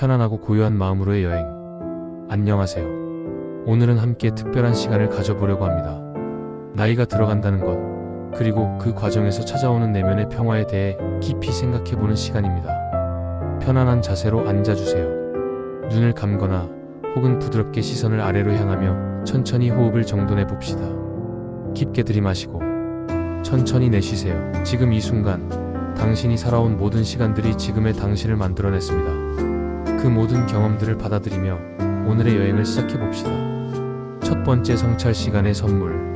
편안하고 고요한 마음으로의 여행. 안녕하세요. 오늘은 함께 특별한 시간을 가져보려고 합니다. 나이가 들어간다는 것, 그리고 그 과정에서 찾아오는 내면의 평화에 대해 깊이 생각해보는 시간입니다. 편안한 자세로 앉아주세요. 눈을 감거나 혹은 부드럽게 시선을 아래로 향하며 천천히 호흡을 정돈해 봅시다. 깊게 들이마시고 천천히 내쉬세요. 지금 이 순간 당신이 살아온 모든 시간들이 지금의 당신을 만들어냈습니다. 그 모든 경험들을 받아들이며 오늘의 여행을 시작해 봅시다. 첫 번째 성찰 시간의 선물.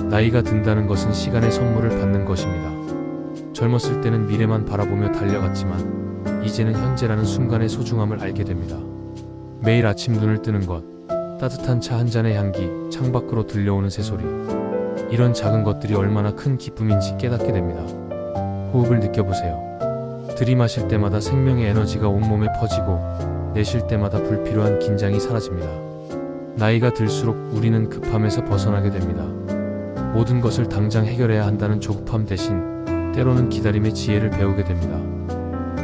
나이가 든다는 것은 시간의 선물을 받는 것입니다. 젊었을 때는 미래만 바라보며 달려갔지만 이제는 현재라는 순간의 소중함을 알게 됩니다. 매일 아침 눈을 뜨는 것, 따뜻한 차 한 잔의 향기, 창밖으로 들려오는 새소리, 이런 작은 것들이 얼마나 큰 기쁨인지 깨닫게 됩니다. 호흡을 느껴보세요. 들이마실 때마다 생명의 에너지가 온몸에 퍼지고 내쉴 때마다 불필요한 긴장이 사라집니다. 나이가 들수록 우리는 급함에서 벗어나게 됩니다. 모든 것을 당장 해결해야 한다는 조급함 대신 때로는 기다림의 지혜를 배우게 됩니다.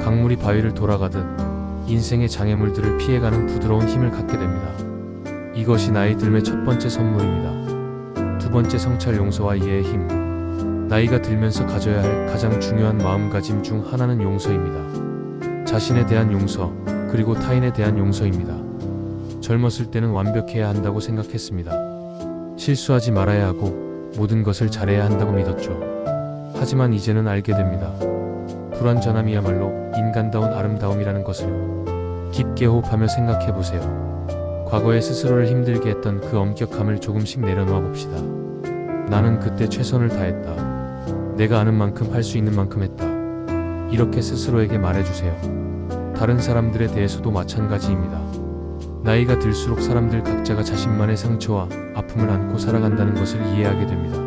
강물이 바위를 돌아가듯 인생의 장애물들을 피해가는 부드러운 힘을 갖게 됩니다. 이것이 나이 들의 첫 번째 선물입니다. 두 번째 성찰, 용서와 이해의 힘. 나이가 들면서 가져야 할 가장 중요한 마음가짐 중 하나는 용서입니다. 자신에 대한 용서, 그리고 타인에 대한 용서입니다. 젊었을 때는 완벽해야 한다고 생각했습니다. 실수하지 말아야 하고 모든 것을 잘해야 한다고 믿었죠. 하지만 이제는 알게 됩니다. 불완전함이야말로 인간다운 아름다움이라는 것을요. 깊게 호흡하며 생각해보세요. 과거에 스스로를 힘들게 했던 그 엄격함을 조금씩 내려놓아 봅시다. 나는 그때 최선을 다했다. 내가 아는 만큼 할 수 있는 만큼 했다. 이렇게 스스로에게 말해주세요. 다른 사람들에 대해서도 마찬가지입니다. 나이가 들수록 사람들 각자가 자신만의 상처와 아픔을 안고 살아간다는 것을 이해하게 됩니다.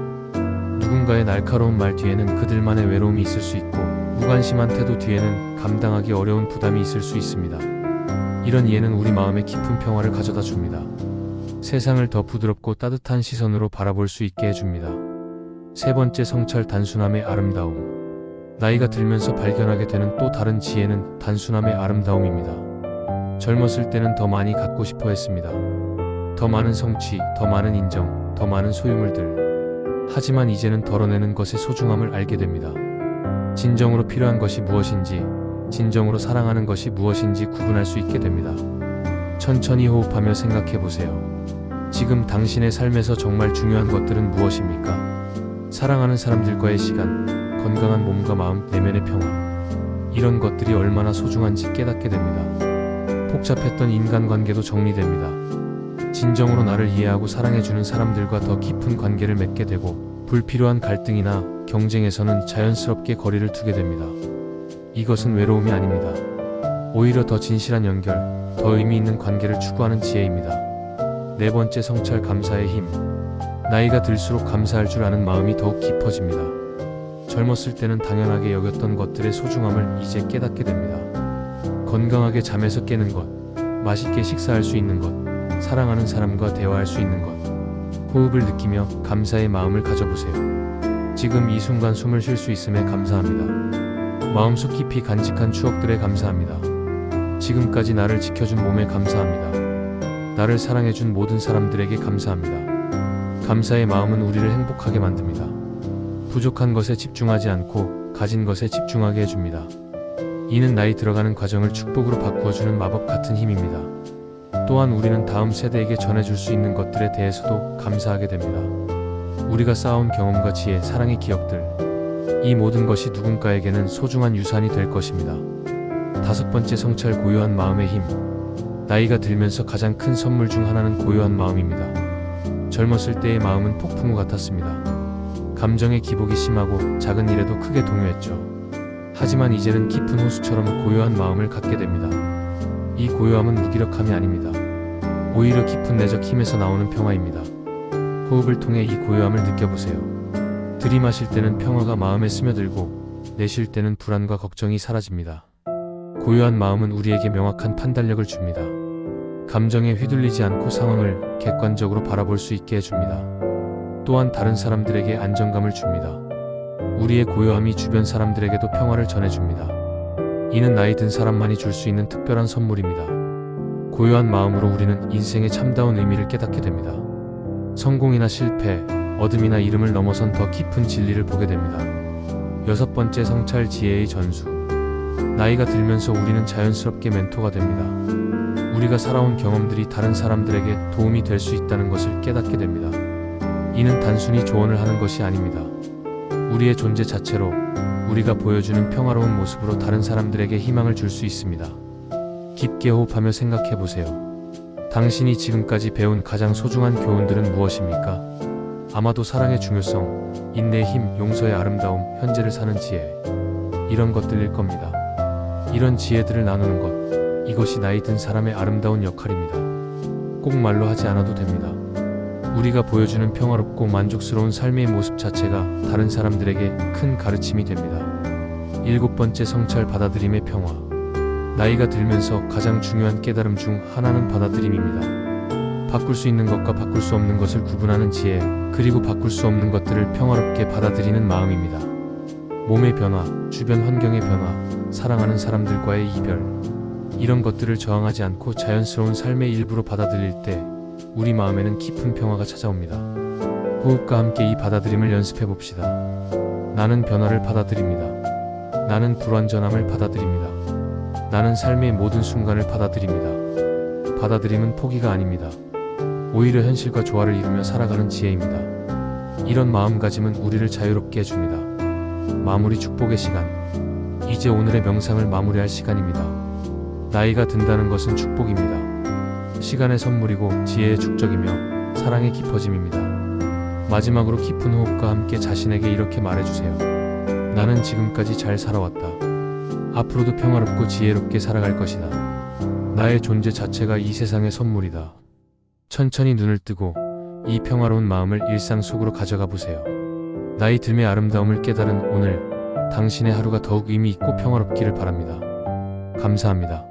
누군가의 날카로운 말 뒤에는 그들만의 외로움이 있을 수 있고, 무관심한 태도 뒤에는 감당하기 어려운 부담이 있을 수 있습니다. 이런 이해는 우리 마음에 깊은 평화를 가져다 줍니다. 세상을 더 부드럽고 따뜻한 시선으로 바라볼 수 있게 해줍니다. 세 번째 성찰, 단순함의 아름다움. 나이가 들면서 발견하게 되는 또 다른 지혜는 단순함의 아름다움입니다. 젊었을 때는 더 많이 갖고 싶어 했습니다. 더 많은 성취, 더 많은 인정, 더 많은 소유물들. 하지만 이제는 덜어내는 것의 소중함을 알게 됩니다. 진정으로 필요한 것이 무엇인지, 진정으로 사랑하는 것이 무엇인지 구분할 수 있게 됩니다. 천천히 호흡하며 생각해보세요. 지금 당신의 삶에서 정말 중요한 것들은 무엇입니까? 사랑하는 사람들과의 시간, 건강한 몸과 마음, 내면의 평화. 이런 것들이 얼마나 소중한지 깨닫게 됩니다. 복잡했던 인간관계도 정리됩니다. 진정으로 나를 이해하고 사랑해주는 사람들과 더 깊은 관계를 맺게 되고, 불필요한 갈등이나 경쟁에서는 자연스럽게 거리를 두게 됩니다. 이것은 외로움이 아닙니다. 오히려 더 진실한 연결, 더 의미 있는 관계를 추구하는 지혜입니다. 네 번째 성찰, 감사의 힘. 나이가 들수록 감사할 줄 아는 마음이 더욱 깊어집니다. 젊었을 때는 당연하게 여겼던 것들의 소중함을 이제 깨닫게 됩니다. 건강하게 잠에서 깨는 것, 맛있게 식사할 수 있는 것, 사랑하는 사람과 대화할 수 있는 것. 호흡을 느끼며 감사의 마음을 가져보세요. 지금 이 순간 숨을 쉴 수 있음에 감사합니다. 마음속 깊이 간직한 추억들에 감사합니다. 지금까지 나를 지켜준 몸에 감사합니다. 나를 사랑해준 모든 사람들에게 감사합니다. 감사의 마음은 우리를 행복하게 만듭니다. 부족한 것에 집중하지 않고 가진 것에 집중하게 해줍니다. 이는 나이 들어가는 과정을 축복으로 바꾸어주는 마법 같은 힘입니다. 또한 우리는 다음 세대에게 전해줄 수 있는 것들에 대해서도 감사하게 됩니다. 우리가 쌓아온 경험과 지혜, 사랑의 기억들, 이 모든 것이 누군가에게는 소중한 유산이 될 것입니다. 다섯 번째 성찰, 고요한 마음의 힘. 나이가 들면서 가장 큰 선물 중 하나는 고요한 마음입니다. 젊었을 때의 마음은 폭풍우 같았습니다. 감정의 기복이 심하고 작은 일에도 크게 동요했죠. 하지만 이제는 깊은 호수처럼 고요한 마음을 갖게 됩니다. 이 고요함은 무기력함이 아닙니다. 오히려 깊은 내적 힘에서 나오는 평화입니다. 호흡을 통해 이 고요함을 느껴보세요. 들이마실 때는 평화가 마음에 스며들고 내쉴 때는 불안과 걱정이 사라집니다. 고요한 마음은 우리에게 명확한 판단력을 줍니다. 감정에 휘둘리지 않고 상황을 객관적으로 바라볼 수 있게 해줍니다. 또한 다른 사람들에게 안정감을 줍니다. 우리의 고요함이 주변 사람들에게도 평화를 전해줍니다. 이는 나이 든 사람만이 줄 수 있는 특별한 선물입니다. 고요한 마음으로 우리는 인생의 참다운 의미를 깨닫게 됩니다. 성공이나 실패, 어둠이나 이름을 넘어선 더 깊은 진리를 보게 됩니다. 6번째, 성찰 지혜의 전수. 나이가 들면서 우리는 자연스럽게 멘토가 됩니다. 우리가 살아온 경험들이 다른 사람들에게 도움이 될 수 있다는 것을 깨닫게 됩니다. 이는 단순히 조언을 하는 것이 아닙니다. 우리의 존재 자체로, 우리가 보여주는 평화로운 모습으로 다른 사람들에게 희망을 줄 수 있습니다. 깊게 호흡하며 생각해 보세요. 당신이 지금까지 배운 가장 소중한 교훈들은 무엇입니까? 아마도 사랑의 중요성, 인내의 힘, 용서의 아름다움, 현재를 사는 지혜, 이런 것들일 겁니다. 이런 지혜들을 나누는 것, 이것이 나이 든 사람의 아름다운 역할입니다. 꼭 말로 하지 않아도 됩니다. 우리가 보여주는 평화롭고 만족스러운 삶의 모습 자체가 다른 사람들에게 큰 가르침이 됩니다. 7번째, 성찰 받아들임의 평화. 나이가 들면서 가장 중요한 깨달음 중 하나는 받아들임입니다. 바꿀 수 있는 것과 바꿀 수 없는 것을 구분하는 지혜, 그리고 바꿀 수 없는 것들을 평화롭게 받아들이는 마음입니다. 몸의 변화, 주변 환경의 변화, 사랑하는 사람들과의 이별, 이런 것들을 저항하지 않고 자연스러운 삶의 일부로 받아들일 때 우리 마음에는 깊은 평화가 찾아옵니다. 호흡과 함께 이 받아들임을 연습해 봅시다. 나는 변화를 받아들입니다. 나는 불완전함을 받아들입니다. 나는 삶의 모든 순간을 받아들입니다. 받아들임은 포기가 아닙니다. 오히려 현실과 조화를 이루며 살아가는 지혜입니다. 이런 마음가짐은 우리를 자유롭게 해줍니다. 마무리 축복의 시간. 이제 오늘의 명상을 마무리할 시간입니다. 나이가 든다는 것은 축복입니다. 시간의 선물이고 지혜의 축적이며 사랑의 깊어짐입니다. 마지막으로 깊은 호흡과 함께 자신에게 이렇게 말해주세요. 나는 지금까지 잘 살아왔다. 앞으로도 평화롭고 지혜롭게 살아갈 것이다. 나의 존재 자체가 이 세상의 선물이다. 천천히 눈을 뜨고 이 평화로운 마음을 일상 속으로 가져가 보세요. 나이 들매 아름다움을 깨달은 오늘, 당신의 하루가 더욱 의미 있고 평화롭기를 바랍니다. 감사합니다.